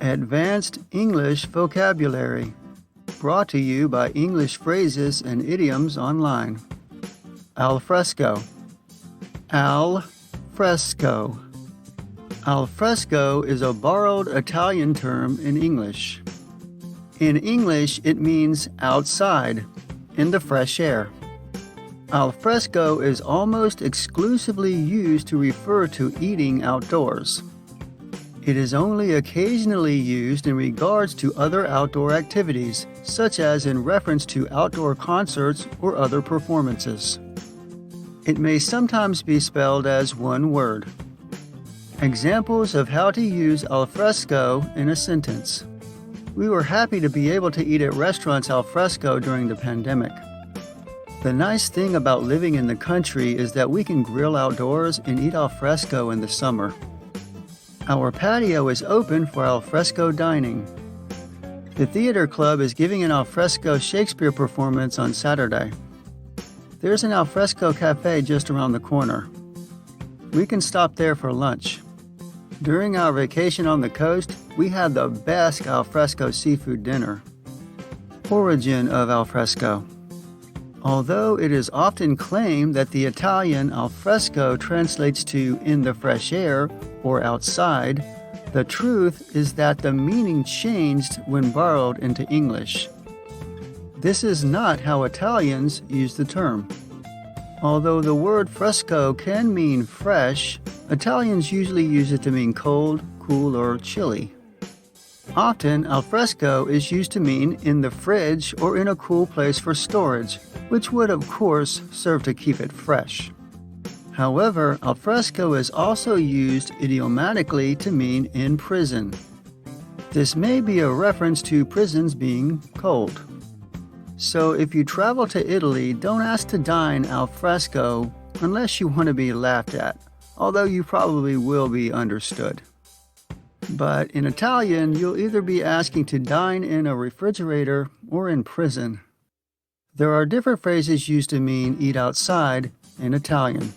Advanced English Vocabulary, brought to you by English Phrases and Idioms Online. Al fresco. Al fresco. Al fresco is a borrowed Italian term in English. In English, it means outside, in the fresh air. Al fresco is almost exclusively used to refer to eating outdoors. It is only occasionally used in regards to other outdoor activities, such as in reference to outdoor concerts or other performances. It may sometimes be spelled as one word. Examples of how to use al fresco in a sentence. We were happy to be able to eat at restaurants al fresco during the pandemic. The nice thing about living in the country is that we can grill outdoors and eat al fresco in the summer. Our patio is open for al fresco dining. The theater club is giving an al fresco Shakespeare performance on Saturday. There's an al fresco cafe just around the corner. We can stop there for lunch. During our vacation on the coast, we had the best al fresco seafood dinner. Origin of al fresco. Although it is often claimed that the Italian al fresco translates to in the fresh air or outside, the truth is that the meaning changed when borrowed into English. This is not how Italians use the term. Although the word fresco can mean fresh, Italians usually use it to mean cold, cool, or chilly. Often, al fresco is used to mean in the fridge or in a cool place for storage, which would, of course, serve to keep it fresh. However, al fresco is also used idiomatically to mean in prison. This may be a reference to prisons being cold. So if you travel to Italy, don't ask to dine al fresco unless you want to be laughed at, although you probably will be understood. But in Italian, you'll either be asking to dine in a refrigerator or in prison. There are different phrases used to mean eat outside in Italian.